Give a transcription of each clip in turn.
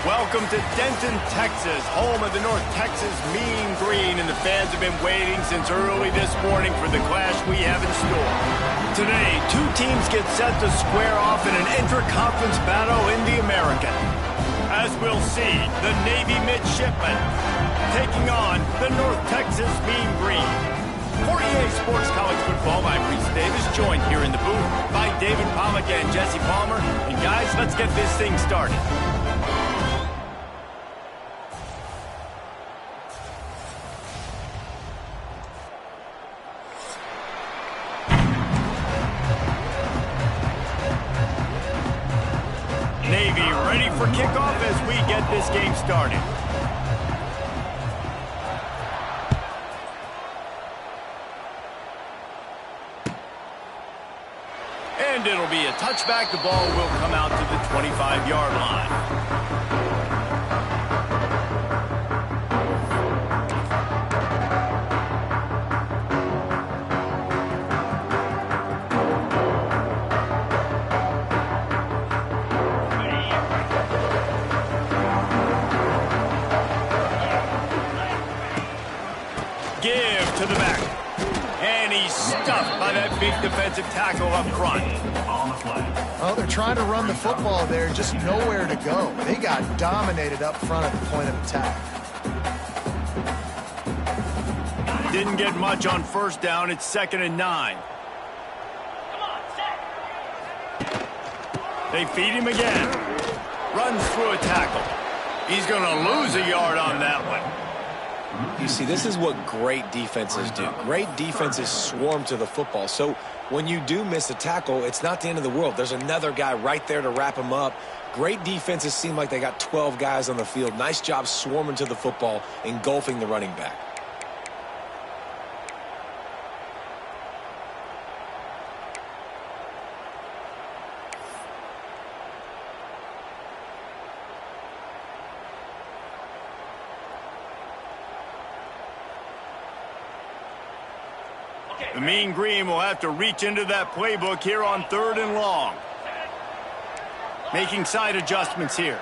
Welcome to Denton, Texas, home of the North Texas Mean Green, and the fans have been waiting since early this morning for the clash we have in store. Today, two teams get set to square off in an intra-conference battle in the American. As we'll see, the Navy Midshipmen taking on the North Texas Mean Green. For EA Sports College Football, I'm Reese Davis, joined here in the booth by David Pollack and Jesse Palmer. And guys, let's get this thing started. Navy ready for kickoff as we get this game started. And it'll be a touchback. The ball will come out to the 25-yard line. Give to the back. And he's stuffed by that big defensive tackle up front. Well, they're trying to run the football there, just nowhere to go. They got dominated up front at the point of attack. Didn't get much on first down. It's 2nd and 9. They feed him again. Runs through a tackle. He's going to lose a yard on that one. You see, this is what great defenses do. Great defenses swarm to the football. So when you do miss a tackle, it's not the end of the world. There's another guy right there to wrap him up. Great defenses seem like they got 12 guys on the field. Nice job swarming to the football, engulfing the running back. The Mean Green will have to reach into that playbook here on 3rd and long. Making side adjustments here.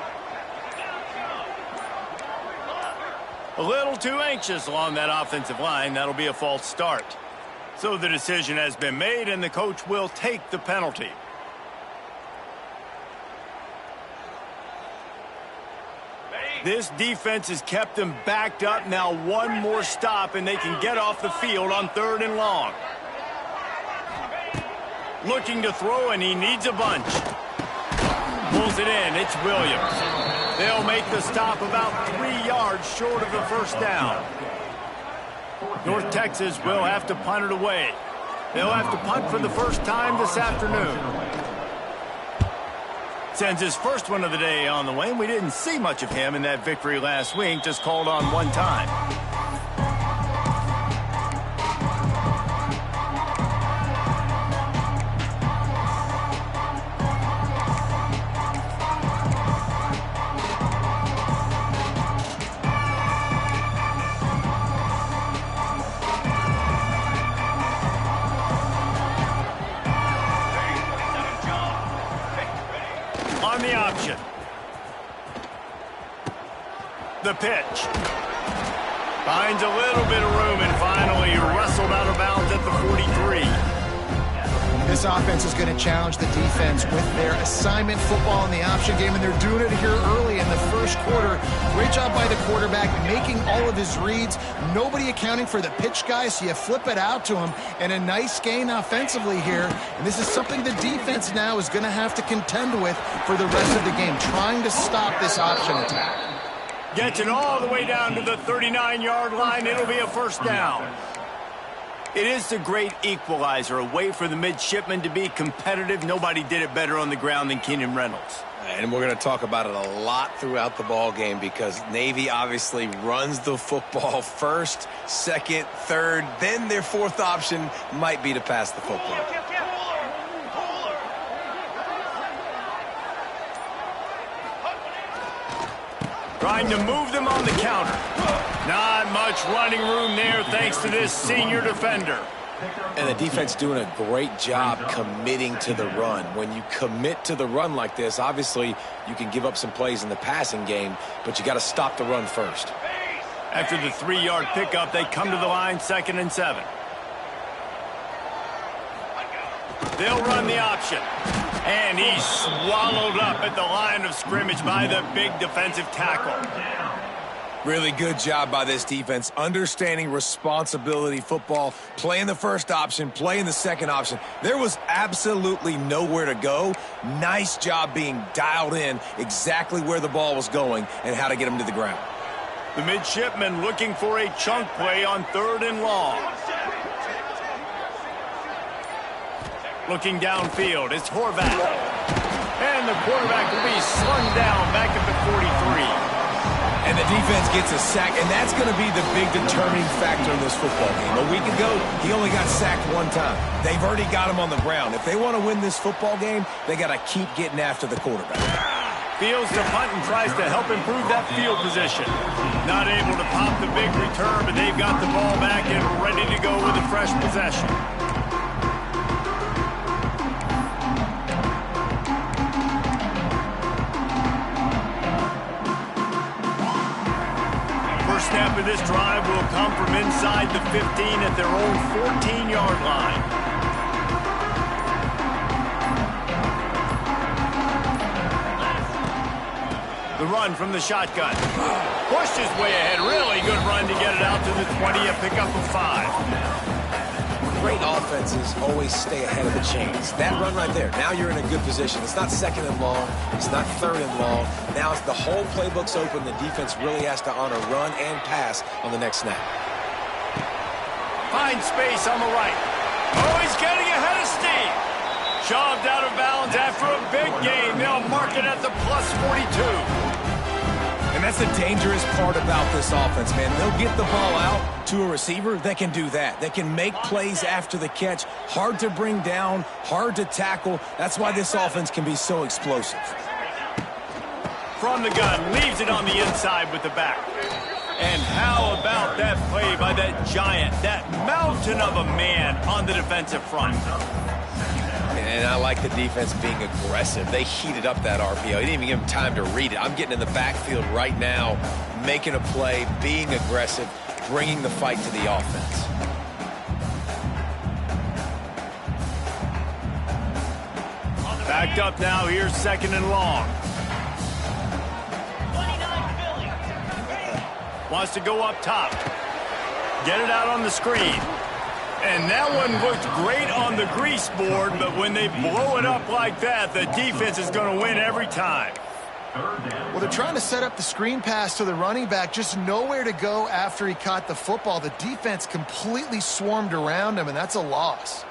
A little too anxious along that offensive line. That'll be a false start. So the decision has been made, and the coach will take the penalty. This defense has kept them backed up. Now one more stop, and they can get off the field on 3rd and long. Looking to throw, and he needs a bunch. Pulls it in. It's Williams. They'll make the stop about 3 yards short of the first down. North Texas will have to punt it away. They'll have to punt for the first time this afternoon. Sends his first one of the day on the way. We didn't see much of him in that victory last week, just called on one time. On the option. The pitch. Finds a little bit of room and finally wrestled out of bounds at the 43. This offense is going to challenge the defense with their assignment football in the option game, and they're doing it here early in the first quarter. Great job by the quarterback making all of his reads. Nobody accounting for the pitch guy, so you flip it out to him, and a nice gain offensively here. And this is something the defense now is going to have to contend with for the rest of the game, trying to stop this option attack. Gets it all the way down to the 39-yard line. It'll be a first down. It is the great equalizer, a way for the midshipmen to be competitive. Nobody did it better on the ground than Keenan Reynolds. And we're going to talk about it a lot throughout the ball game because Navy obviously runs the football first, second, third, then their fourth option might be to pass the football. Trying to move them on the counter. Not much running room there thanks to this senior defender. And the defense doing a great job committing to the run. When you commit to the run like this, obviously you can give up some plays in the passing game, but you got to stop the run first. After the 3-yard pickup, they come to the line, 2nd and 7. They'll run the option. And he's swallowed up at the line of scrimmage by the big defensive tackle. Really good job by this defense, understanding responsibility football, playing the first option, playing the second option. There was absolutely nowhere to go. Nice job being dialed in exactly where the ball was going and how to get him to the ground. The midshipman looking for a chunk play on 3rd and long. Looking downfield, it's Horvath. And the quarterback will be slung down back at the 43. And the defense gets a sack, and that's going to be the big determining factor in this football game. A week ago, he only got sacked 1 time. They've already got him on the ground. If they want to win this football game, they got to keep getting after the quarterback. Fields the punt and tries to help improve that field position. Not able to pop the big return, but they've got the ball back and ready to go with a fresh possession. Snap of this drive will come from inside the 15 at their own 14-yard line. The run from the shotgun. Pushed his way ahead. Really good run to get it out to the 20, a pickup of 5. Great offenses always stay ahead of the chains. That run right there, now you're in a good position. It's not 2nd and long. It's not 3rd and long. Now it's the whole playbook's open. The defense really has to honor run and pass on the next snap. Finds space on the right. Oh, he's getting ahead of steam. Shoved out of bounds after a big gain. They'll mark it at the plus 42. And that's the dangerous part about this offense, man. They'll get the ball out to a receiver that can do that. They can make plays after the catch. Hard to bring down, hard to tackle. That's why this offense can be so explosive. From the gun, leaves it on the inside with the back. And how about that play by that giant, that mountain of a man on the defensive front? And I like the defense being aggressive. They heated up that RPO. He didn't even give him time to read it. I'm getting in the backfield right now, making a play, being aggressive, bringing the fight to the offense. Backed up now. Here's 2nd and long. Wants to go up top. Get it out on the screen. And that one looked great on the grease board, but when they blow it up like that, the defense is going to win every time. Well, they're trying to set up the screen pass to the running back, just nowhere to go after he caught the football. The defense completely swarmed around him, and that's a loss.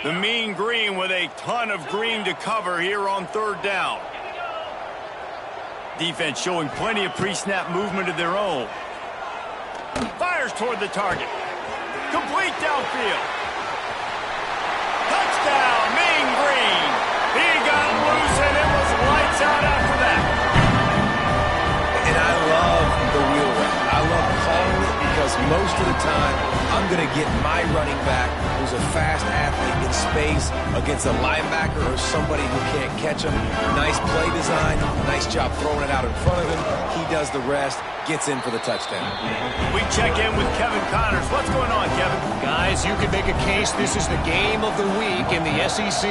The Mean Green with a ton of green to cover here on 3rd down. Defense showing plenty of pre-snap movement of their own. Fires toward the target. Complete downfield. Touchdown, Mean Green. He got loose and it was lights out after that. And I love the wheel route. I love calling it because most of the time I'm going to get my running back, who's a fast athlete, in space against a linebacker or somebody who can't catch him. Nice play design, nice job throwing it out in front of him. He does the rest, gets in for the touchdown. We check in with Kevin Connors. What's going on, Kevin? Guys, you could make a case this is the game of the week in the SEC.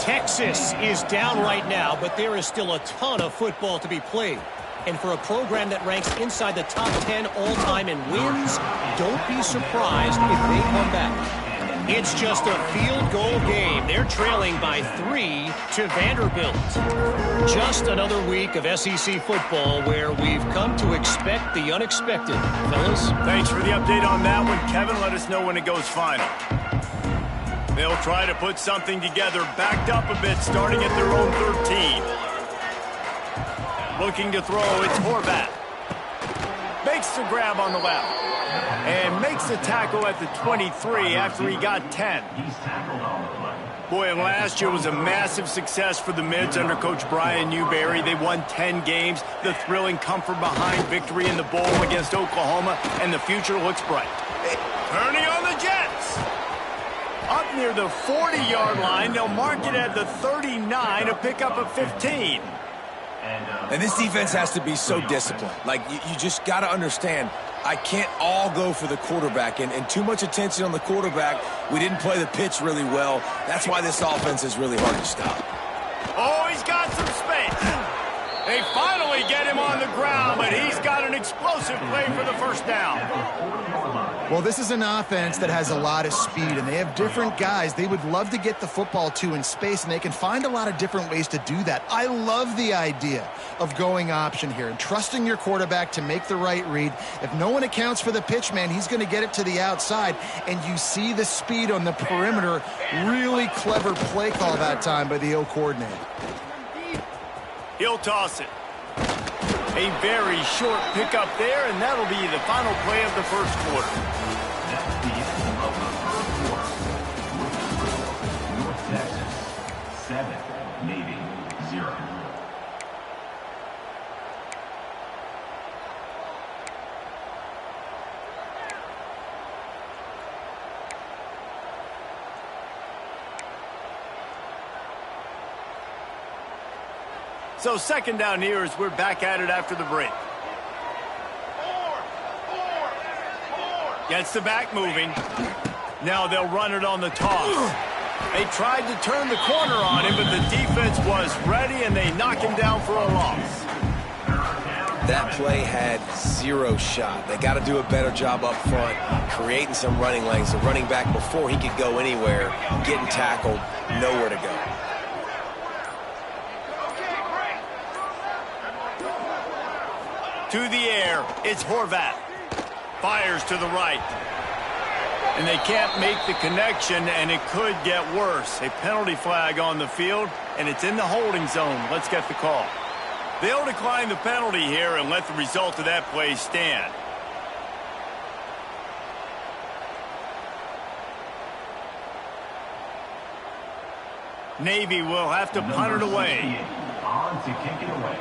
Texas is down right now, but there is still a ton of football to be played. And for a program that ranks inside the top 10 all-time in wins, don't be surprised if they come back. It's just a field goal game. They're trailing by 3 to Vanderbilt. Just another week of SEC football where we've come to expect the unexpected. Fellas? Thanks for the update on that one, Kevin. Let us know when it goes final. They'll try to put something together, backed up a bit, starting at their own 13. Looking to throw, it's Horvath. Makes the grab on the left. And makes the tackle at the 23 after he got 10. Boy, and last year was a massive success for the Mids under Coach Brian Newberry. They won 10 games. The thrilling comfort behind victory in the bowl against Oklahoma, and the future looks bright. Turning on the Jets. Up near the 40-yard line, they'll mark it at the 39, a pickup of 15. And this defense has to be so disciplined. Like, you just got to understand, I can't all go for the quarterback, and too much attention on the quarterback. We didn't play the pitch really well. That's why this offense is really hard to stop. Oh, he's got some space. They finally get him on the ground, but he's got an explosive play for the first down. Well, this is an offense that has a lot of speed, and they have different guys they would love to get the football to in space, and they can find a lot of different ways to do that. I love the idea of going option here and trusting your quarterback to make the right read. If no one accounts for the pitch, man, he's going to get it to the outside, and you see the speed on the perimeter. Really clever play call that time by the O coordinator. He'll toss it. A very short pickup there, and that'll be the final play of the first quarter. North Texas, 7, Navy, 0. So second down here as we're back at it after the break. Gets the back moving. Now they'll run it on the toss. They tried to turn the corner on him, but the defense was ready, and they knock him down for a loss. That play had zero shot. They got to do a better job up front, creating some running lanes. The running back, before he could go anywhere, getting tackled, nowhere to go. To the air, it's Horvat. Fires to the right. And they can't make the connection, and it could get worse. A penalty flag on the field, and it's in the holding zone. Let's get the call. They'll decline the penalty here and let the result of that play stand. Navy will have to punt it away. On to kick it away.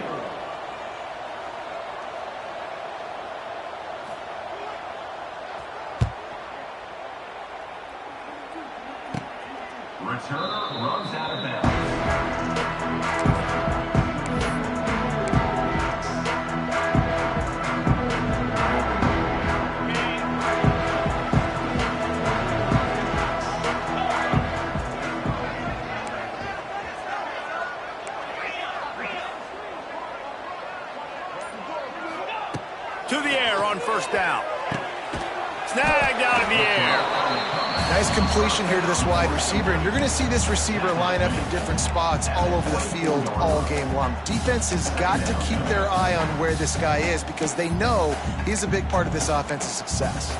Returner runs out of bounds. To the air on first down. Snagged out of the air. Nice completion here to this wide receiver, and you're going to see this receiver line up in different spots all over the field all game long. Defense has got to keep their eye on where this guy is because they know he's a big part of this offense's success.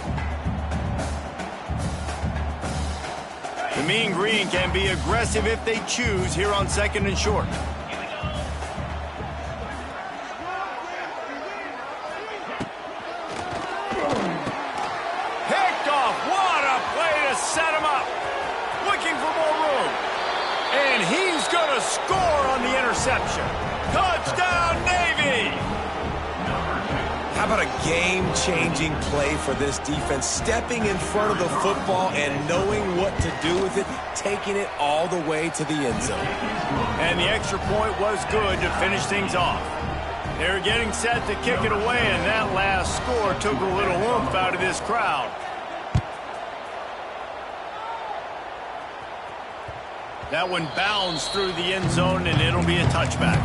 The Mean Green can be aggressive if they choose here on second and short. Set him up, looking for more room, and he's going to score on the interception. Touchdown, Navy! How about a game-changing play for this defense, stepping in front of the football and knowing what to do with it, taking it all the way to the end zone. And the extra point was good to finish things off. They're getting set to kick it away, and that last score took a little oomph out of this crowd. That one bounds through the end zone, and it'll be a touchback.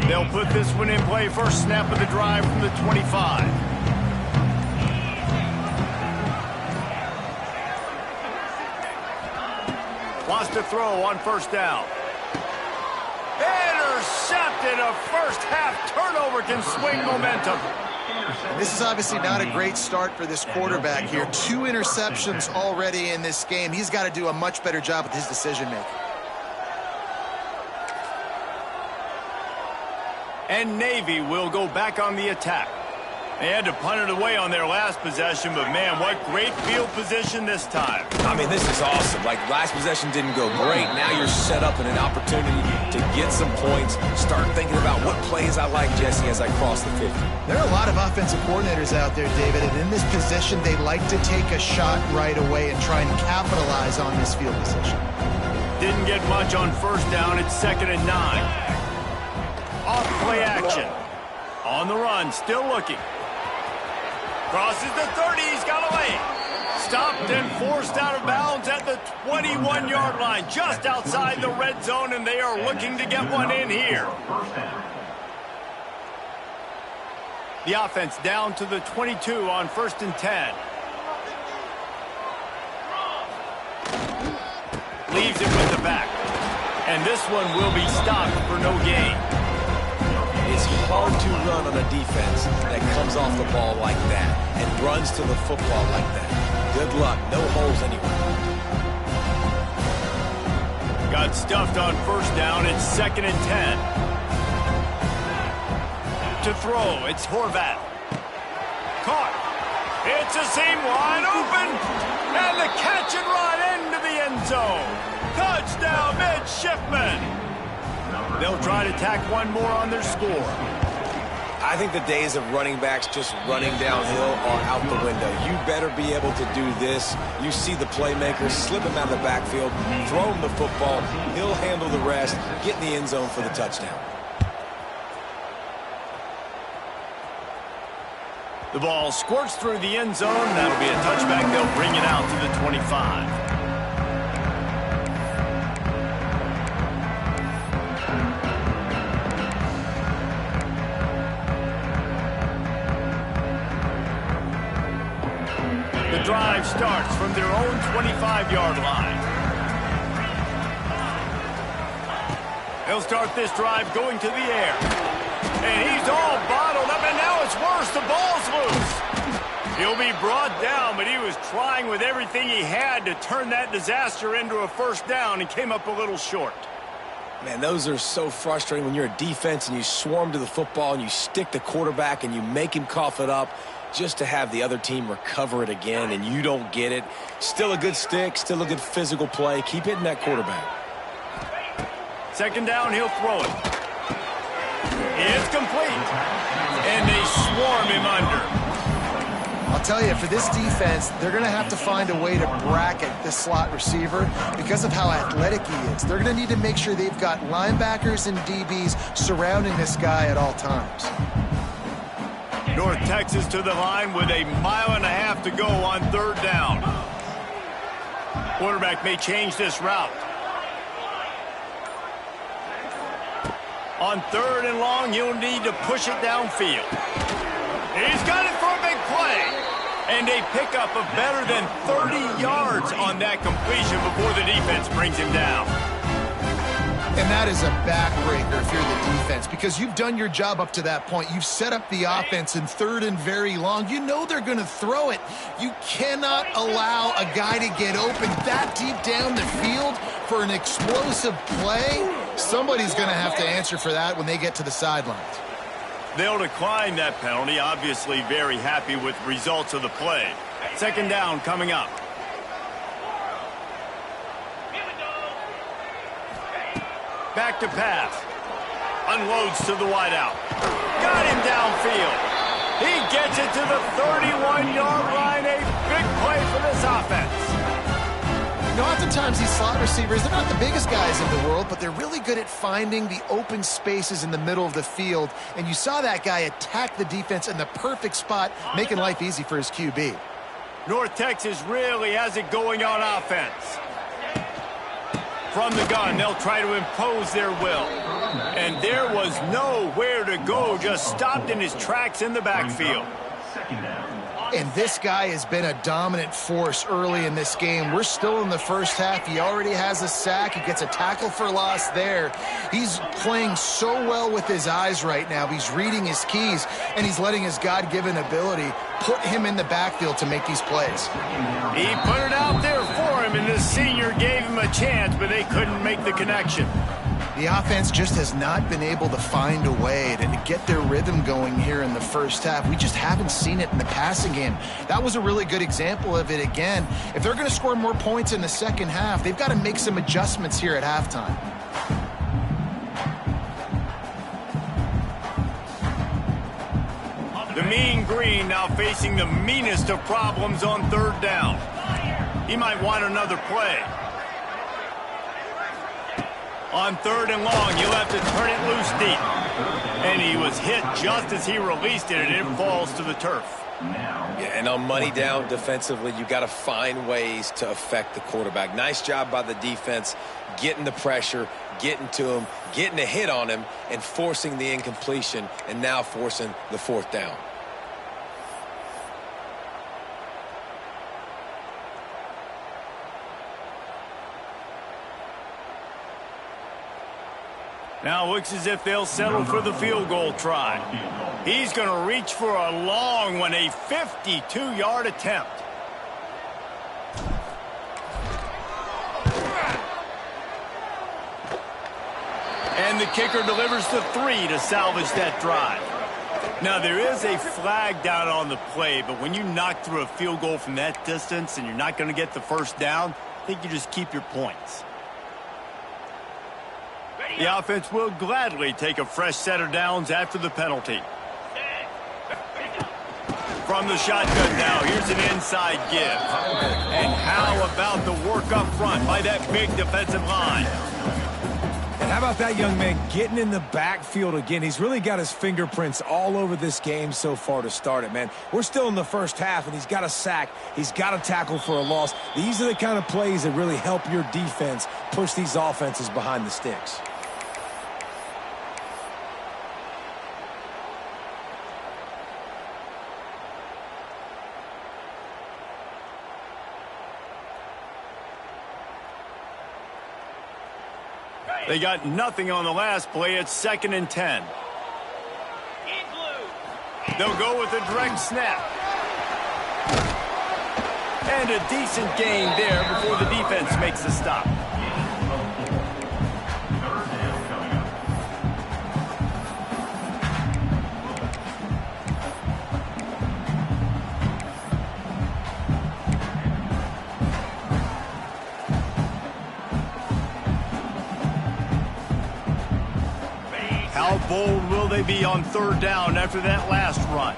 They'll put this one in play. First snap of the drive from the 25. Wants to throw on first down. Intercepted. A first half turnover can swing momentum. And this is obviously not a great start for this quarterback here. 2 interceptions already in this game. He's got to do a much better job with his decision-making. And Navy will go back on the attack. They had to punt it away on their last possession, but man, what great field position this time. I mean, this is awesome. Like, last possession didn't go great. Now you're set up in an opportunity to get some points. Start thinking about what plays I like, Jesse, as I cross the 50. There are a lot of offensive coordinators out there, David, and in this position, they like to take a shot right away and try and capitalize on this field position. Didn't get much on first down. It's 2nd and 9. Off play action. On the run, still looking. Crosses the 30, he's got away. Stopped and forced out of bounds at the 21-yard line, just outside the red zone, and they are looking to get one in here. The offense down to the 22 on 1st and 10. Leaves it with the back. And this one will be stopped for no gain. It's hard to run on a defense that comes off the ball like that and runs to the football like that. Good luck. No holes anywhere. Got stuffed on first down. It's 2nd and 10. To throw, it's Horvat. Caught. It's a seam wide open. And the catch and run into the end zone. Touchdown, midshipman. They'll try to tack one more on their score. I think the days of running backs just running downhill are out the window. You better be able to do this. You see the playmaker, slip him out of the backfield, throw him the football. He'll handle the rest, get in the end zone for the touchdown. The ball squirts through the end zone. That'll be a touchback. They'll bring it out to the 25. The drive starts from their own 25-yard line. They'll start this drive going to the air. And he's all bottled up, and now it's worse. The ball's loose. He'll be brought down, but he was trying with everything he had to turn that disaster into a first down and came up a little short. Man, those are so frustrating when you're a defense and you swarm to the football and you stick the quarterback and you make him cough it up just to have the other team recover it again and you don't get it. Still a good stick, still a good physical play. Keep hitting that quarterback. 2nd down, he'll throw it. It's complete. And they swarm him under. I'll tell you, for this defense, they're going to have to find a way to bracket this slot receiver because of how athletic he is. They're going to need to make sure they've got linebackers and DBs surrounding this guy at all times. North Texas to the line with 1.5 miles to go on 3rd down. Quarterback may change this route. On 3rd and long, he'll need to push it downfield. He's got it for a big play. And a pickup of better than 30 yards on that completion before the defense brings him down. And that is a backbreaker if you're the defense because you've done your job up to that point. You've set up the offense in 3rd and very long. You know they're going to throw it. You cannot allow a guy to get open that deep down the field for an explosive play. Somebody's going to have to answer for that when they get to the sidelines. They'll decline that penalty. Obviously very happy with the results of the play. 2nd down coming up. Back to pass. Unloads to the wideout. Got him downfield. He gets it to the 31-yard line. A big play for this offense. You know, oftentimes these slot receivers, they're not the biggest guys in the world, but they're really good at finding the open spaces in the middle of the field. And you saw that guy attack the defense in the perfect spot, making life easy for his QB. North Texas really has it going on offense. From the gun, they'll try to impose their will. And there was nowhere to go, just stopped in his tracks in the backfield. Second down. And this guy has been a dominant force early in this game. We're still in the first half. He already has a sack. He gets a tackle for loss there. He's playing so well with his eyes right now. He's reading his keys, and he's letting his God-given ability put him in the backfield to make these plays. He put it out there for him, and the senior gave him a chance, but they couldn't make the connection. The offense just has not been able to find a way to get their rhythm going here in the first half. We just haven't seen it in the passing game. That was a really good example of it again. If they're going to score more points in the second half, they've got to make some adjustments here at halftime. The Mean Green now facing the meanest of problems on third down. He might want another play. On third and long, you'll have to turn it loose deep. And he was hit just as he released it, and it falls to the turf. Yeah, and on money down defensively, you got to find ways to affect the quarterback. Nice job by the defense, getting the pressure, getting to him, getting a hit on him, and forcing the incompletion, and now forcing the fourth down. Now looks as if they'll settle for the field goal try. He's going to reach for a long one, a 52-yard attempt. And the kicker delivers the 3 to salvage that drive. Now there is a flag down on the play, but when you knock through a field goal from that distance and you're not going to get the first down, I think you just keep your points. The offense will gladly take a fresh set of downs after the penalty. From the shotgun now, here's an inside give. And how about the work up front by that big defensive line? And how about that young man getting in the backfield again? He's really got his fingerprints all over this game so far to start it, man. We're still in the first half, and he's got a sack. He's got a tackle for a loss. These are the kind of plays that really help your defense push these offenses behind the sticks. They got nothing on the last play. It's 2nd and 10. They'll go with a direct snap. And a decent gain there before the defense makes the stop. How bold will they be on third down after that last run?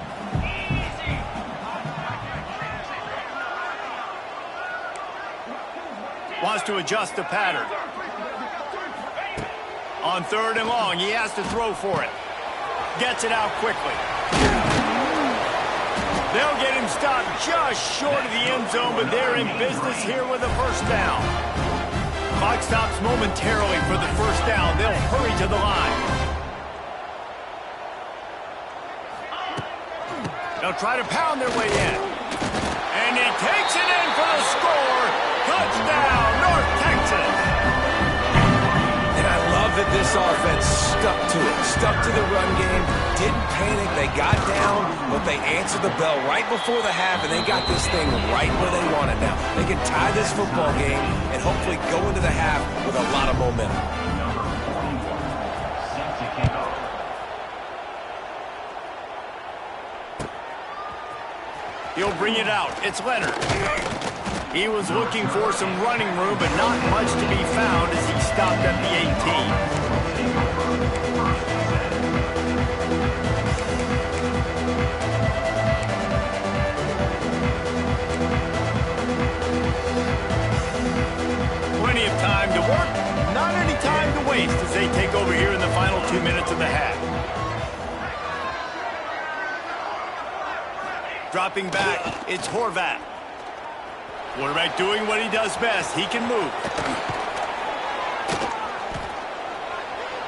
Wants to adjust the pattern. On third and long, he has to throw for it. Gets it out quickly. They'll get him stopped just short of the end zone, but they're in business here with a first down. Clock stops momentarily for the first down. They'll hurry to the line. They'll try to pound their way in. And he takes it in for the score. Touchdown, North Texas. And I love that this offense stuck to it. Stuck to the run game. Didn't panic. They got down, but they answered the bell right before the half, and they got this thing right where they want it now. They can tie this football game and hopefully go into the half with a lot of momentum. He'll bring it out. It's Leonard. He was looking for some running room, but not much to be found as he stopped at the 18. Plenty of time to work, not any time to waste as they take over here in the final 2 minutes of the half. Dropping back, it's Horvat. Quarterback doing what he does best. He can move.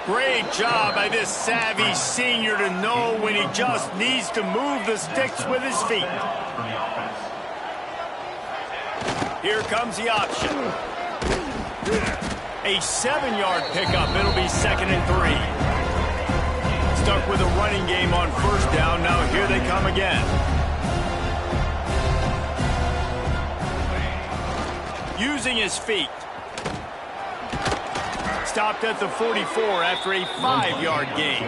Great job by this savvy senior to know when he just needs to move the sticks with his feet. Here comes the option. A 7-yard pickup. It'll be 2nd and 3. Stuck with a running game on 1st down. Now here they come again. Using his feet. Stopped at the 44 after a 5-yard gain.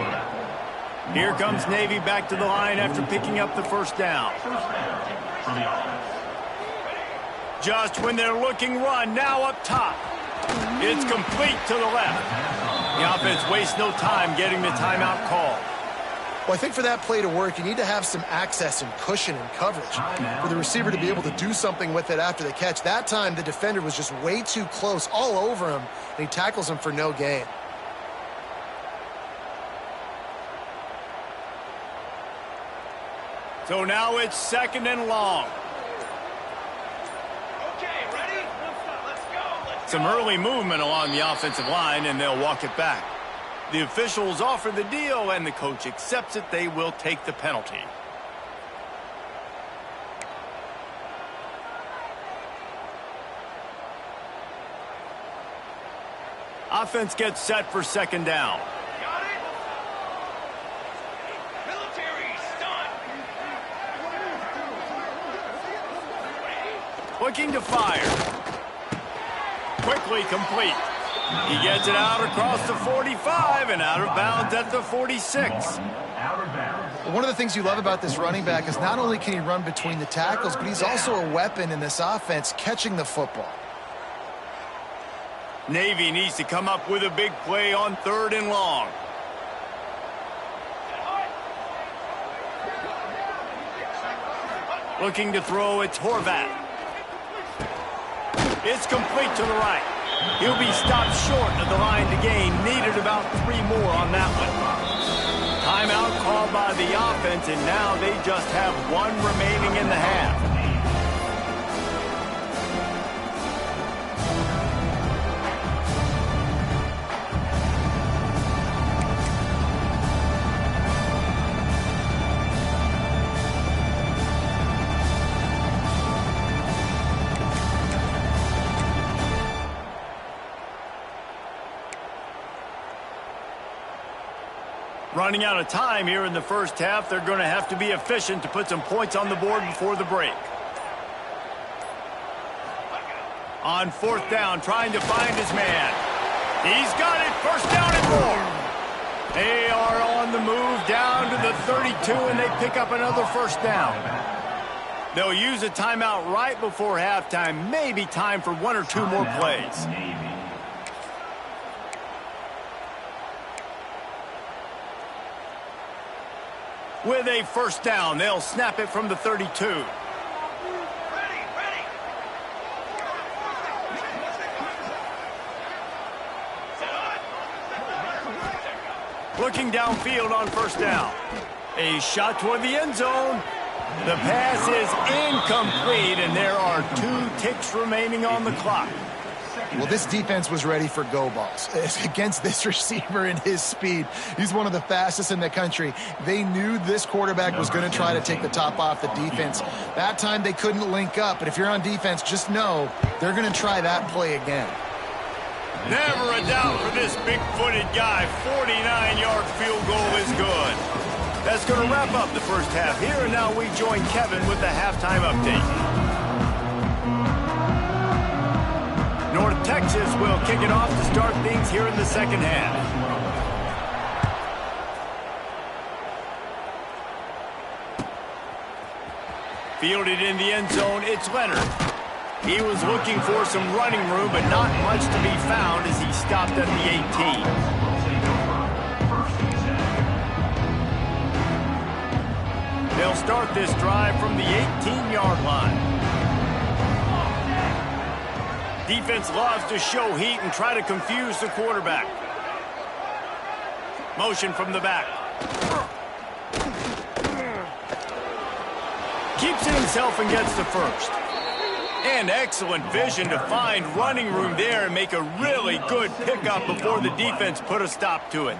Here comes Navy back to the line after picking up the 1st down. Just when they're looking run, now up top. It's complete to the left. The offense wastes no time getting the timeout call. Well, I think for that play to work, you need to have some access and cushion and coverage for the receiver to be able to do something with it after the catch. That time, the defender was just way too close, all over him, and he tackles him for no gain. So now it's 2nd and long. Some early movement along the offensive line, and they'll walk it back. The officials offer the deal, and the coach accepts it. They will take the penalty. Offense gets set for 2nd down. Got it. Military stunt. Looking to fire. Quickly complete. He gets it out across the 45 and out of bounds at the 46. Out of bounds. One of the things you love about this running back is not only can he run between the tackles, but he's also a weapon in this offense, catching the football. Navy needs to come up with a big play on 3rd and long. Looking to throw, it's Horvat. It's complete to the right. He'll be stopped short of the line to gain. Needed about 3 more on that one. Timeout called by the offense, and now they just have 1 remaining in the half. Running out of time here in the 1st half. They're going to have to be efficient to put some points on the board before the break. On 4th down, trying to find his man. He's got it. 1st down and more. They are on the move down to the 32, and they pick up another 1st down. They'll use a timeout right before halftime. Maybe time for 1 or 2 more plays. With a 1st down, they'll snap it from the 32. Looking downfield on 1st down. A shot toward the end zone. The pass is incomplete, and there are 2 ticks remaining on the clock. Well, this defense was ready for go balls. Against this receiver and his speed, he's one of the fastest in the country. They knew this quarterback was going to try to take the top off the defense. That time they couldn't link up, but if you're on defense, just know they're going to try that play again. Never a doubt for this big-footed guy. 49-yard field goal is good. That's going to wrap up the 1st half here, and now we join Kevin with the halftime update. North Texas will kick it off to start things here in the 2nd half. Fielded in the end zone, it's Leonard. He was looking for some running room, but not much to be found as he stopped at the 18. They'll start this drive from the 18-yard line. Defense loves to show heat and try to confuse the quarterback. Motion from the back. Keeps it himself and gets the 1st. And excellent vision to find running room there and make a really good pickup before the defense put a stop to it.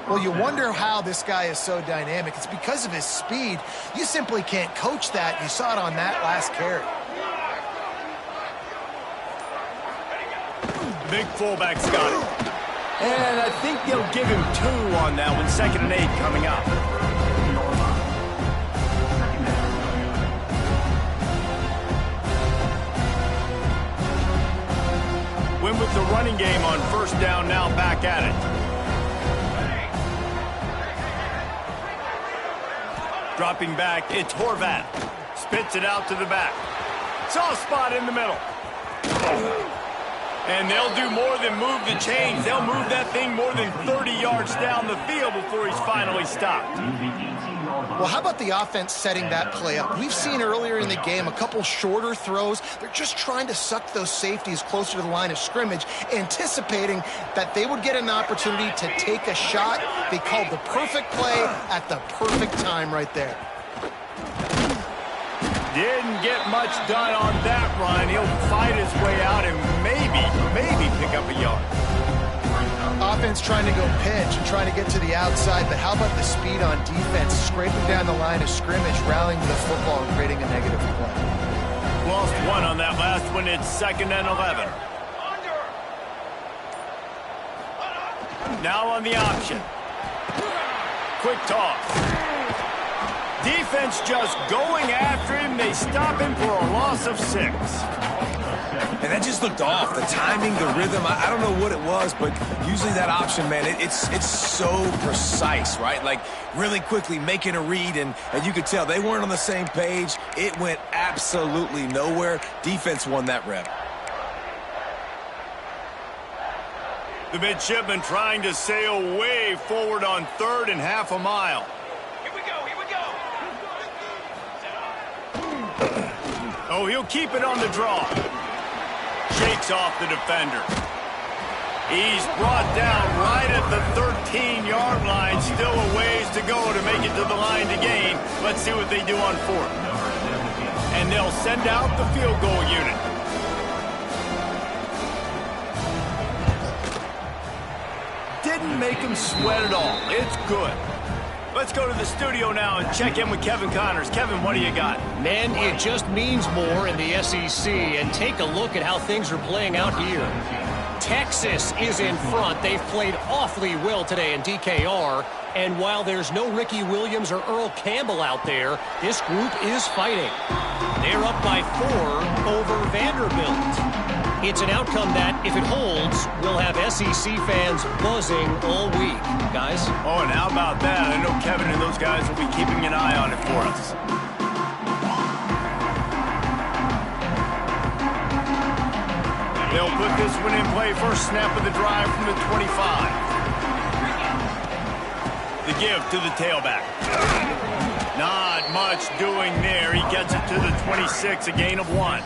Well, you wonder how this guy is so dynamic. It's because of his speed. You simply can't coach that. You saw it on that last carry. Big fullback's got it. And I think they'll give him 2 on that one. 2nd and 8 coming up. Win with the running game on 1st down, now back at it. Dropping back, it's Horvath. Spits it out to the back. Soft spot in the middle. And they'll do more than move the chains. They'll move that thing more than 30 yards down the field before he's finally stopped. Well, how about the offense setting that play up? We've seen earlier in the game a couple shorter throws. They're just trying to suck those safeties closer to the line of scrimmage, anticipating that they would get an opportunity to take a shot. They called the perfect play at the perfect time right there. Didn't get much done on that run. He'll fight his way out and maybe pick up a yard. Offense trying to go pitch and trying to get to the outside, but how about the speed on defense, scraping down the line of scrimmage, rallying to the football and creating a negative play. Lost 1 on that last one. It's 2nd and 11. Now on the option. Quick toss. Defense just going after him. They stop him for a loss of 6. And that just looked off. The timing, the rhythm, I don't know what it was, but usually that option, man, it's so precise, right? Like really quickly making a read, and you could tell they weren't on the same page. It went absolutely nowhere. Defense won that rep. The midshipman trying to sail way forward on 3rd and half a mile. Oh, he'll keep it on the draw. Shakes off the defender. He's brought down right at the 13-yard line. Still a ways to go to make it to the line to gain. Let's see what they do on 4th. And they'll send out the field goal unit. Didn't make him sweat at all. It's good. Let's go to the studio now and check in with Kevin Connors. Kevin, what do you got? Man, it just means more in the SEC, and take a look at how things are playing out here. Texas is in front. They've played awfully well today in DKR, and while there's no Ricky Williams or Earl Campbell out there, this group is fighting. They're up by 4 over Vanderbilt. It's an outcome that, if it holds, will have SEC fans buzzing all week. Guys? Oh, and how about that? I know Kevin and those guys will be keeping an eye on it for us. They'll put this one in play. First snap of the drive from the 25. The give to the tailback. Not much doing there. He gets it to the 26, a gain of 1.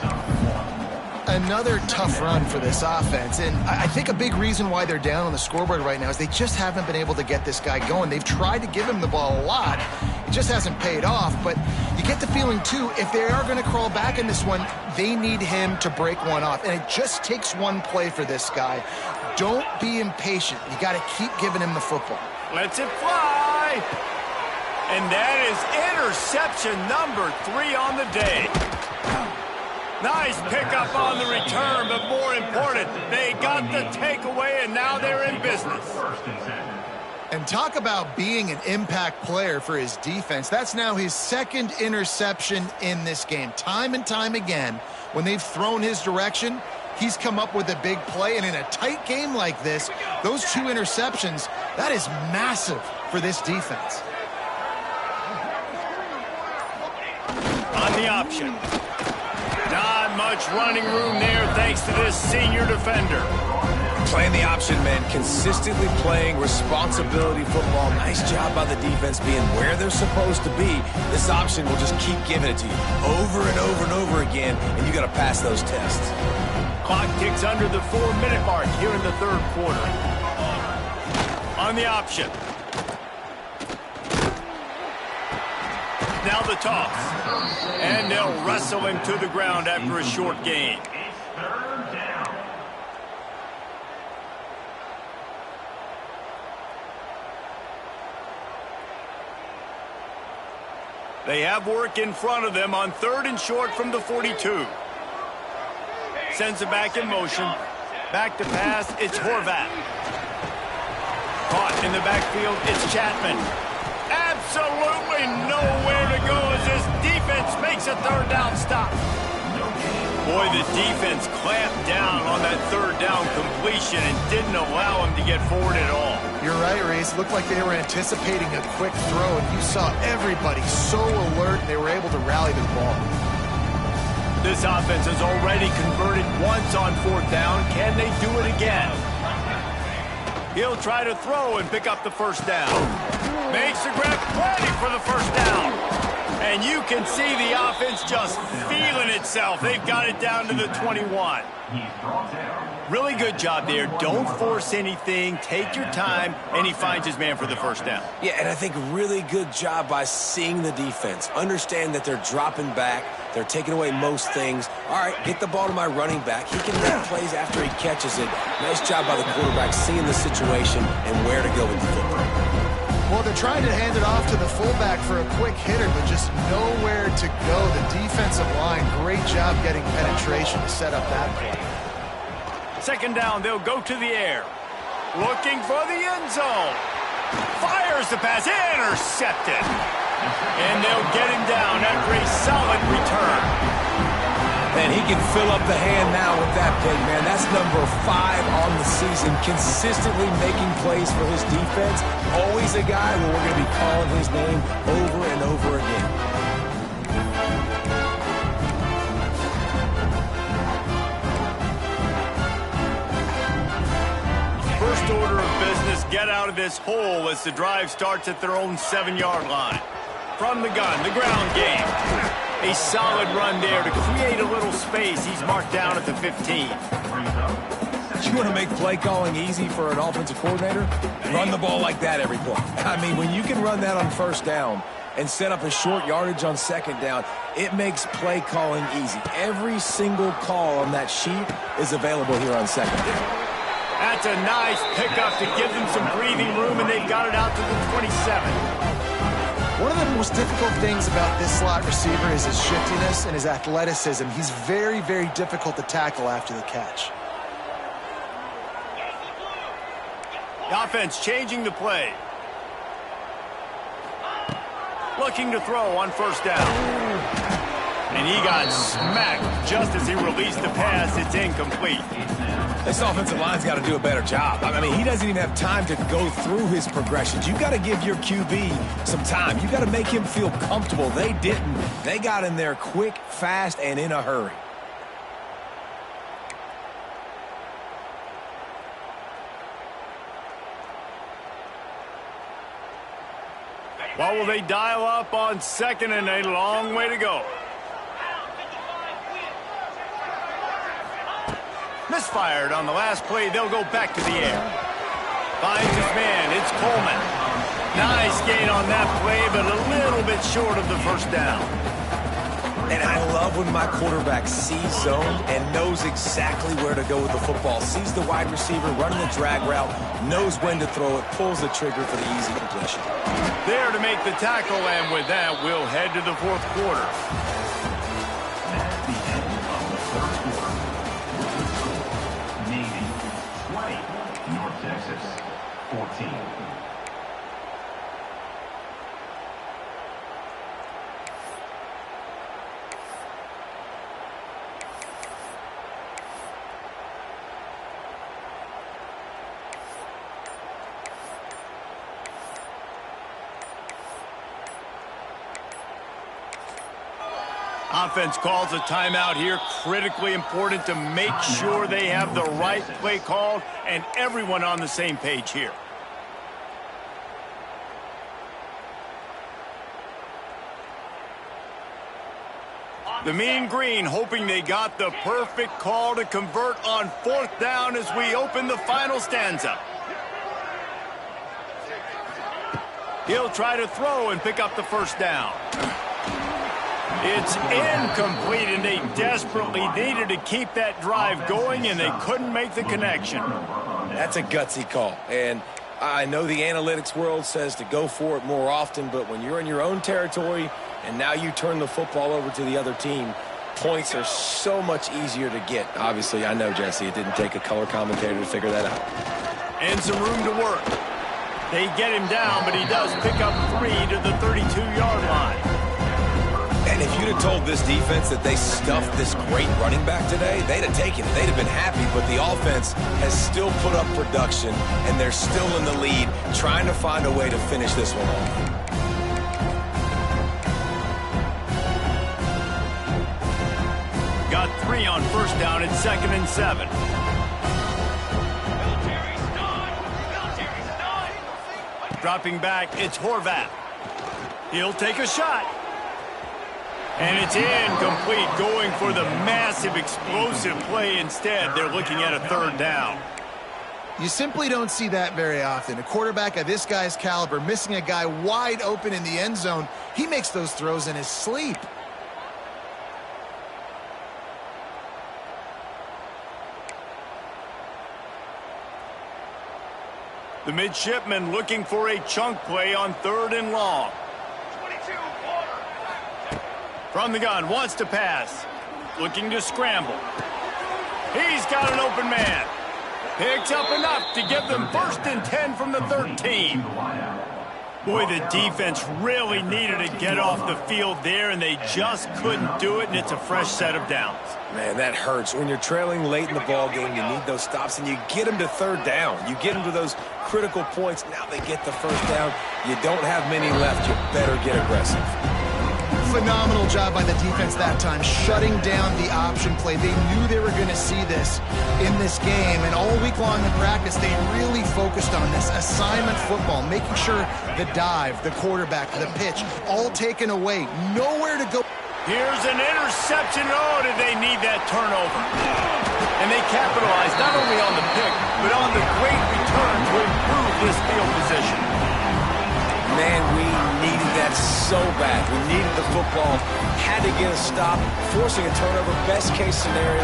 Another tough run for this offense, and I think a big reason why they're down on the scoreboard right now is they just haven't been able to get this guy going. They've tried to give him the ball a lot. It just hasn't paid off, but you get the feeling, too, if they are going to crawl back in this one, they need him to break one off, and it just takes one play for this guy. Don't be impatient. You got to keep giving him the football. Lets it fly. And that is interception number 3 on the day. Nice pickup on the return, but more important, they got the takeaway, and now they're in business. And talk about being an impact player for his defense. That's now his 2nd interception in this game. Time and time again, when they've thrown his direction, he's come up with a big play. And in a tight game like this, those 2 interceptions, that is massive for this defense. On the option. Not much running room there thanks to this senior defender. Playing the option, man. Consistently playing responsibility football. Nice job by the defense being where they're supposed to be. This option will just keep giving it to you over and over and over again, and you got to pass those tests. Clock ticks under the 4-minute mark here in the 3rd quarter. On the option. Now Now the toss. And they'll wrestle him to the ground after a short gain. Third down. They have work in front of them on 3rd and short from the 42. Sends it back in motion. Back to pass, it's Horvath. Caught in the backfield, it's Chapman. Absolutely nowhere to go as this defense makes a 3rd down stop. Boy, the defense clamped down on that 3rd down completion and didn't allow him to get forward at all. You're right, Reese. It looked like they were anticipating a quick throw, and you saw everybody so alert, and they were able to rally the ball. This offense has already converted once on 4th down. Can they do it again? He'll try to throw and pick up the 1st down. Makes the grab, plenty for the 1st down. And you can see the offense just feeling itself. They've got it down to the 21. He's brought down. Really good job there. Don't force anything. Take your time, and he finds his man for the 1st down. Yeah, and I think really good job by seeing the defense. Understand that they're dropping back. They're taking away most things. All right, get the ball to my running back. He can make plays after he catches it. Nice job by the quarterback seeing the situation and where to go with the football. Well, they're trying to hand it off to the fullback for a quick hitter, but just nowhere to go. The defensive line, great job getting penetration to set up that play. 2nd down, they'll go to the air. Looking for the end zone. Fires the pass, intercepted. And they'll get him down after a solid return. And he can fill up the hand now with that big man. That's number 5 on the season, consistently making plays for his defense. Always a guy where we're going to be calling his name over and over again. First order of business, get out of this hole as the drive starts at their own 7-yard line. From the gun, the ground game. A solid run there to create a little space. He's marked down at the 15. You want to make play calling easy for an offensive coordinator? Run the ball like that every play. I mean, when you can run that on 1st down and set up a short yardage on 2nd down, it makes play calling easy. Every single call on that sheet is available here on 2nd down. That's a nice pickup to give them some breathing room, and they've got it out to the 27. One of the most difficult things about this slot receiver is his shiftiness and his athleticism. He's very, very difficult to tackle after the catch. The offense changing the play. Looking to throw on 1st down. And he got smacked just as he released the pass. It's incomplete. This offensive line's got to do a better job. I mean, he doesn't even have time to go through his progressions. You've got to give your QB some time. You've got to make him feel comfortable. They didn't. They got in there quick, fast, and in a hurry. What will they dial up on 2nd and a long way to go? Misfired on the last play. They'll go back to the air. Finds his man. It's Coleman. Nice gain on that play, but a little bit short of the 1st down. And I love when my quarterback sees zone and knows exactly where to go with the football. Sees the wide receiver running the drag route, knows when to throw it, pulls the trigger for the easy completion. There to make the tackle, and with that, we'll head to the 4th quarter. That's the end of the 3rd quarter. Navy 20, North Texas 14. Offense calls a timeout here. Critically important to make sure they have the right play called and everyone on the same page here. The Mean Green hoping they got the perfect call to convert on 4th down as we open the final stanza. He'll try to throw and pick up the 1st down. It's incomplete, and they desperately needed to keep that drive going, and they couldn't make the connection. That's a gutsy call, and I know the analytics world says to go for it more often, but when you're in your own territory and now you turn the football over to the other team, points are so much easier to get. Obviously, I know, Jesse, it didn't take a color commentator to figure that out. And some room to work. They get him down, but he does pick up 3 to the 32-yard line. And if you'd have told this defense that they stuffed this great running back today, they'd have taken it. They'd have been happy, but the offense has still put up production, and they're still in the lead, trying to find a way to finish this one off. Got 3 on first down and 2nd and 7. Dropping back, it's Horvath. He'll take a shot. And it's incomplete, going for the massive explosive play instead. They're looking at a 3rd down. You simply don't see that very often. A quarterback of this guy's caliber missing a guy wide open in the end zone. He makes those throws in his sleep. The midshipman looking for a chunk play on 3rd and long. From the gun, wants to pass. Looking to scramble. He's got an open man. Picks up enough to give them 1st and 10 from the 13. Boy, the defense really needed to get off the field there, and they just couldn't do it, and it's a fresh set of downs. Man, that hurts. When you're trailing late in the ball game, you need those stops, and you get them to 3rd down. You get them to those critical points. Now they get the 1st down. You don't have many left. You better get aggressive. Phenomenal job by the defense that time, shutting down the option play. They knew they were going to see this in this game, and all week long in practice, they really focused on this assignment football, making sure the dive, the quarterback, the pitch, all taken away, nowhere to go. Here's an interception. Oh, did they need that turnover? And they capitalized not only on the pick, but on the great return to improve this field position. Man, we needed that so bad. We needed the football, had to get a stop, forcing a turnover. Best case scenario,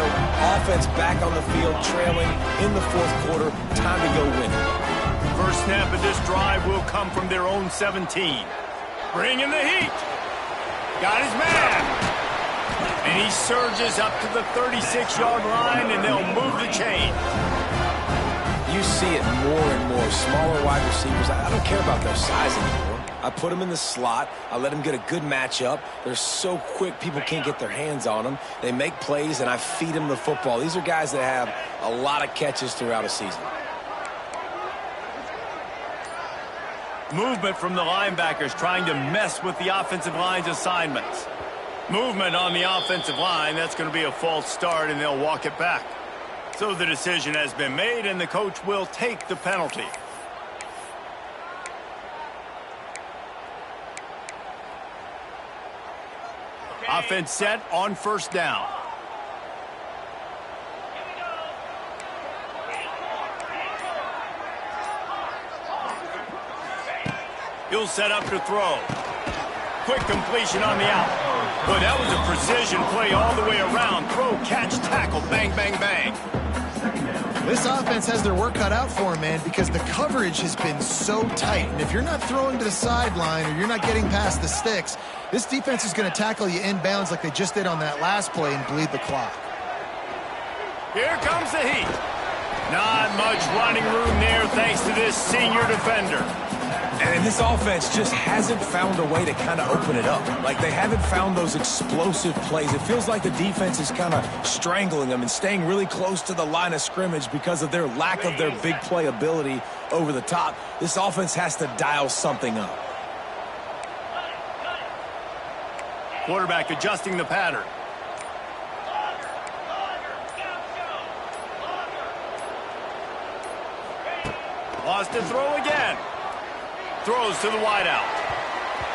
offense back on the field, trailing in the 4th quarter. Time to go win it. First snap of this drive will come from their own 17. Bringing the heat. Got his man. And he surges up to the 36-yard line, and they'll move the chain. You see it more and more. Smaller wide receivers, I don't care about their size anymore. I put them in the slot. I let them get a good matchup. They're so quick, people can't get their hands on them. They make plays, and I feed them the football. These are guys that have a lot of catches throughout a season. Movement from the linebackers trying to mess with the offensive line's assignments. Movement on the offensive line. That's going to be a false start, and they'll walk it back. So the decision has been made, and the coach will take the penalty. Offense set on 1st down. He'll set up to throw. Quick completion on the out. But that was a precision play all the way around. Throw, catch, tackle, bang, bang, bang. This offense has their work cut out for them, man, because the coverage has been so tight. And if you're not throwing to the sideline or you're not getting past the sticks, this defense is going to tackle you inbounds like they just did on that last play and bleed the clock. Here comes the heat. Not much running room there thanks to this senior defender. And this offense just hasn't found a way to kind of open it up. Like, they haven't found those explosive plays. It feels like the defense is kind of strangling them and staying really close to the line of scrimmage because of their lack of their big play ability over the top. This offense has to dial something up. Quarterback adjusting the pattern. Lost to throw again. Throws to the wideout.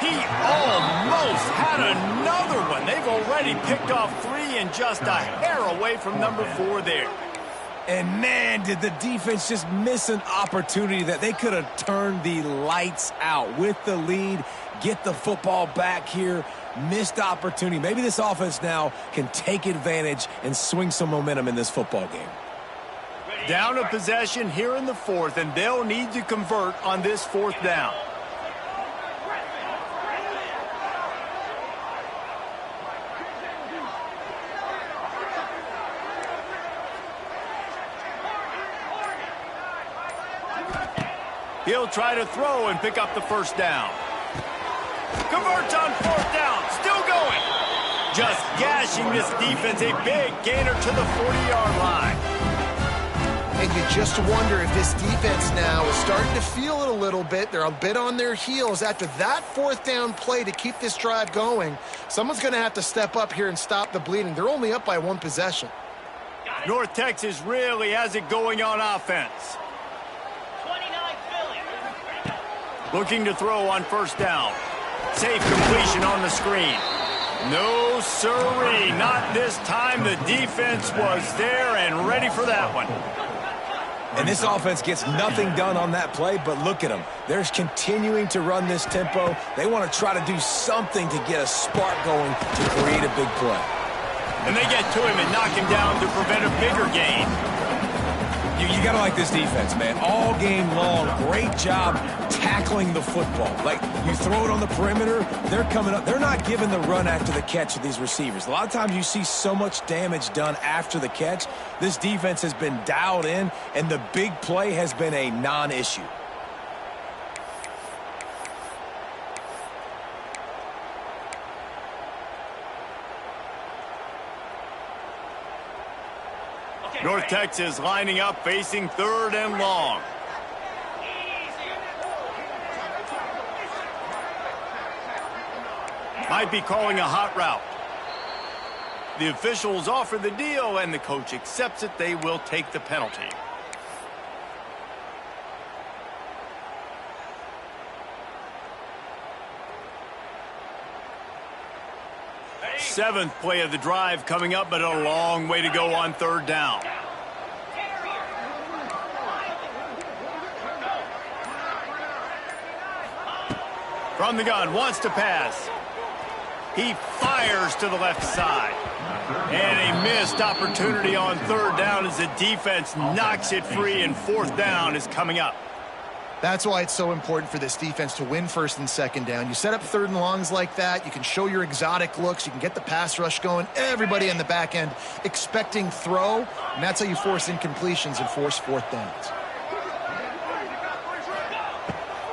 He almost had another one. They've already picked off 3 and just a hair away from number 4 there. And, man, did the defense just miss an opportunity that they could have turned the lights out with the lead, get the football back here. Missed opportunity. Maybe this offense now can take advantage and swing some momentum in this football game. Down a possession here in the fourth, and they'll need to convert on this fourth down. He'll try to throw and pick up the first down. Converts on fourth down. Still going. Just gashing this defense. A big gainer to the 40-yard line. And you just wonder if this defense now is starting to feel it a little bit. They're a bit on their heels after that fourth down play to keep this drive going. Someone's going to have to step up here and stop the bleeding. They're only up by one possession. North Texas really has it going on offense. Looking to throw on first down. Safe completion on the screen. No, sirree, not this time. The defense was there and ready for that one. And this offense gets nothing done on that play, but look at them. They're continuing to run this tempo. They want to try to do something to get a spark going to create a big play. And they get to him and knock him down to prevent a bigger gain. You got to like this defense, man. All game long, great job tackling the football. Like, you throw it on the perimeter, they're coming up. They're not giving the run after the catch to these receivers. A lot of times you see so much damage done after the catch. This defense has been dialed in, and the big play has been a non-issue. North Texas lining up, facing third and long. Might be calling a hot route. The officials offer the deal, and the coach accepts it. They will take the penalty. Seventh play of the drive coming up, but a long way to go on third down. From the gun, wants to pass. He fires to the left side. And a missed opportunity on third down as the defense knocks it free, and fourth down is coming up. That's why it's so important for this defense to win first and second down. You set up third and longs like that. You can show your exotic looks. You can get the pass rush going. Everybody on the back end expecting throw, and that's how you force incompletions and force fourth downs.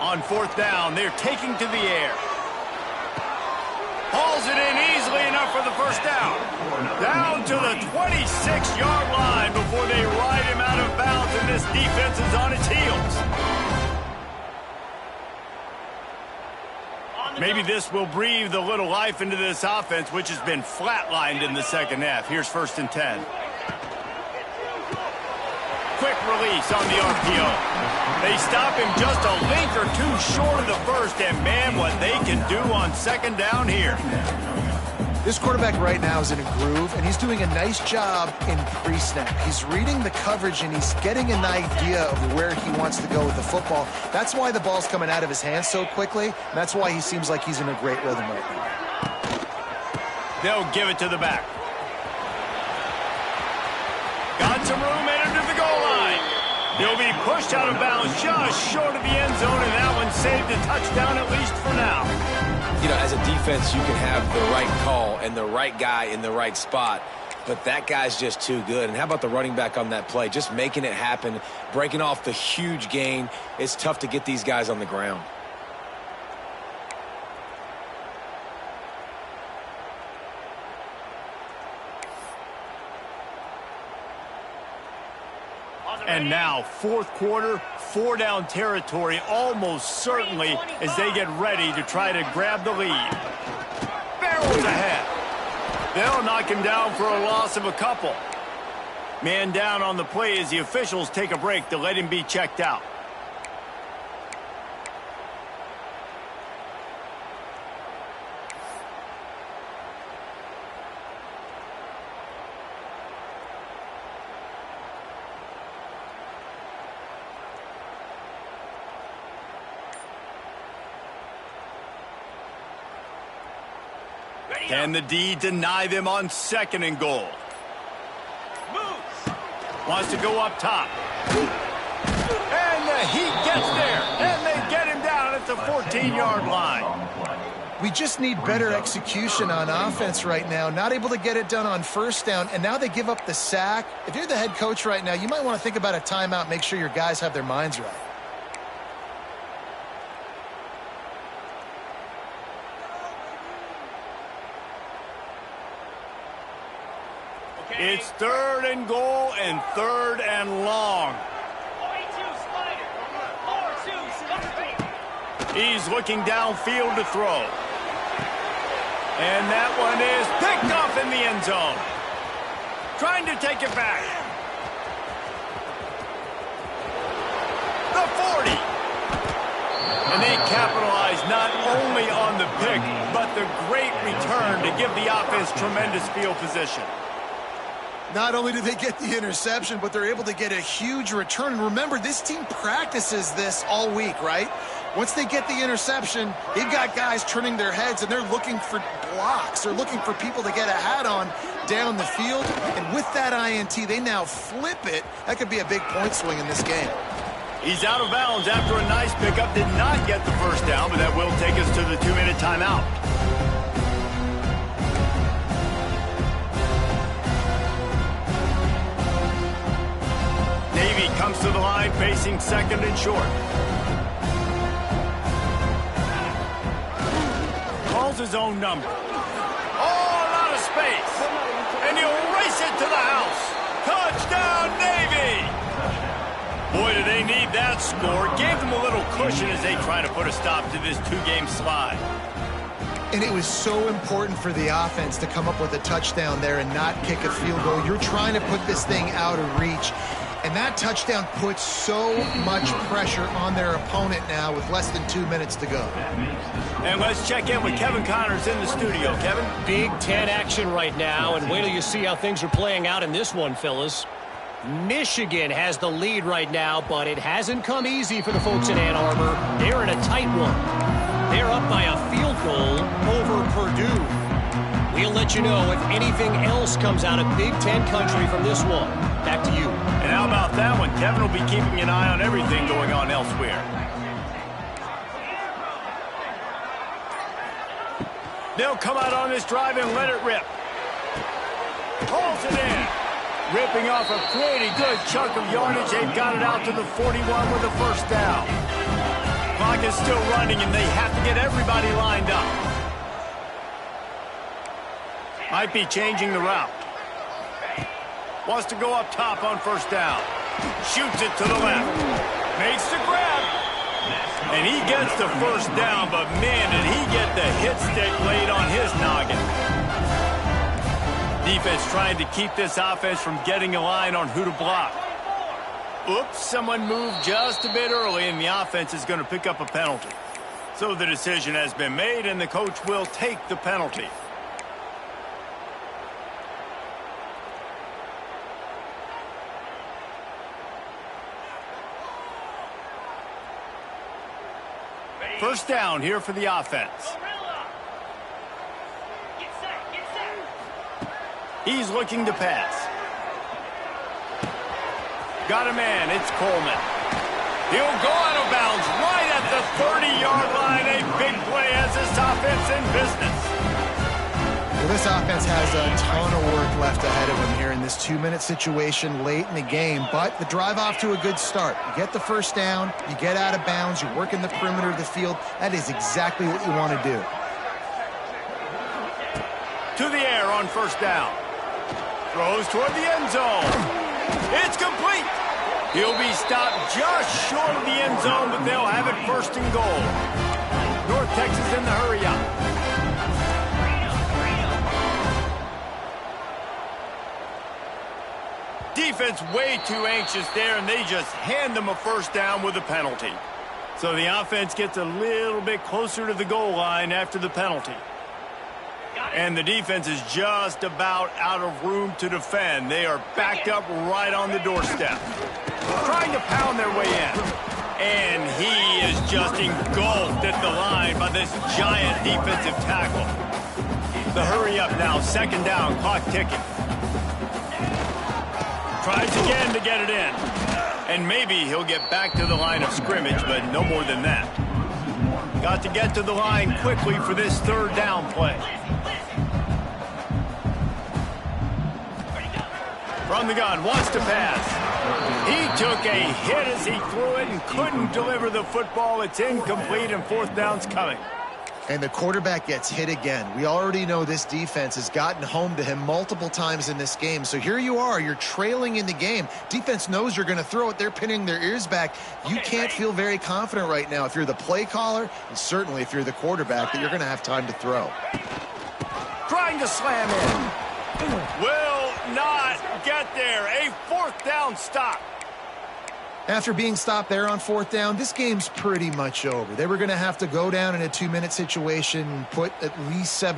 On fourth down, they're taking to the air. Hauls it in easily enough for the first down. Down to the 26-yard line before they ride him out of bounds, and this defense is on its heels. Maybe this will breathe a little life into this offense, which has been flatlined in the second half. Here's first and 10. Quick release on the RPO. They stop him just a length or two short of the first, and man, what they can do on second down here. This quarterback right now is in a groove, and he's doing a nice job in pre-snap. He's reading the coverage, and he's getting an idea of where he wants to go with the football. That's why the ball's coming out of his hands so quickly, and that's why he seems like he's in a great rhythm right now. They'll give it to the back. Got some room, entered to the goal line. He'll be pushed out of bounds just short of the end zone, and that one saved a touchdown, at least for now. You know, as a defense, you can have the right call and the right guy in the right spot, but that guy's just too good. And how about the running back on that play? Just making it happen, breaking off the huge gain. It's tough to get these guys on the ground. And now, fourth quarter, four-down territory almost certainly as they get ready to try to grab the lead. Barrels ahead. They'll knock him down for a loss of a couple. Man down on the play as the officials take a break to let him be checked out. Can the D deny them on 2nd and goal? Wants to go up top. And the Heat gets there. And they get him down at the 14-yard line. We just need better execution on offense right now. Not able to get it done on 1st down, and now they give up the sack. If you're the head coach right now, you might want to think about a timeout, make sure your guys have their minds right. It's 3rd and goal and 3rd and long. He's looking downfield to throw. And that one is picked off in the end zone. Trying to take it back. The 40. And they capitalize not only on the pick, but the great return to give the offense tremendous field position. Not only do they get the interception, but they're able to get a huge return. And remember, this team practices this all week, right? Once they get the interception, they've got guys turning their heads, and they're looking for blocks. They're looking for people to get a hat on down the field. And with that INT, they now flip it. That could be a big point swing in this game. He's out of bounds after a nice pickup. Did not get the 1st down, but that will take us to the 2-minute timeout. Navy comes to the line facing 2nd and short. Calls his own number. Oh, a lot of space. And he'll race it to the house. Touchdown, Navy! Boy, do they need that score. Gave them a little cushion as they try to put a stop to this 2-game slide. And it was so important for the offense to come up with a touchdown there and not kick a field goal. You're trying to put this thing out of reach. And that touchdown puts so much pressure on their opponent now with less than 2 minutes to go. And let's check in with Kevin Connors in the studio. Kevin? Big Ten action right now, and wait till you see how things are playing out in this one, fellas. Michigan has the lead right now, but it hasn't come easy for the folks in Ann Arbor. They're in a tight one. They're up by a field goal over Purdue. We'll let you know if anything else comes out of Big Ten country from this one. Back to you. And how about that one? Kevin will be keeping an eye on everything going on elsewhere. They'll come out on this drive and let it rip. Pulls it in. Ripping off a pretty good chunk of yardage. They've got it out to the 41 with a 1st down. Clock is still running, and they have to get everybody lined up. Might be changing the route. Wants to go up top on 1st down. Shoots it to the left. Makes the grab. And he gets the 1st down, but man, did he get the hit stick laid on his noggin. Defense trying to keep this offense from getting a line on who to block. Oops, someone moved just a bit early, and the offense is going to pick up a penalty. So the decision has been made, and the coach will take the penalty. First down here for the offense. He's looking to pass. Got a man. It's Coleman. He'll go out of bounds right at the 30-yard line. A big play as this offense in business. Well, this offense has a ton of work left ahead of them here in this 2-minute situation late in the game, but the drive off to a good start. You get the 1st down, you get out of bounds, you're working the perimeter of the field. That is exactly what you want to do. To the air on 1st down. Throws toward the end zone. It's complete. He'll be stopped just short of the end zone, but they'll have it 1st and goal. North Texas in the hurry up. Defense way too anxious there, and they just hand them a 1st down with a penalty. So the offense gets a little bit closer to the goal line after the penalty. And the defense is just about out of room to defend. They are backed up right on the doorstep. Trying to pound their way in. And he is just engulfed at the line by this giant defensive tackle. The hurry up now, second down, clock ticking. Tries again to get it in. And maybe he'll get back to the line of scrimmage, but no more than that. Got to get to the line quickly for this third down play. From the gun, wants to pass. He took a hit as he threw it and couldn't deliver the football. It's incomplete and fourth down's coming. And the quarterback gets hit again. We already know this defense has gotten home to him multiple times in this game. So here you are, you're trailing in the game. Defense knows you're going to throw it. They're pinning their ears back. You can't feel very confident right now if you're the play caller, and certainly if you're the quarterback, that you're going to have time to throw. Trying to slam in. Will not get there. A fourth down stop. After being stopped there on fourth down, this game's pretty much over. They were going to have to go down in a 2-minute situation, put at least 7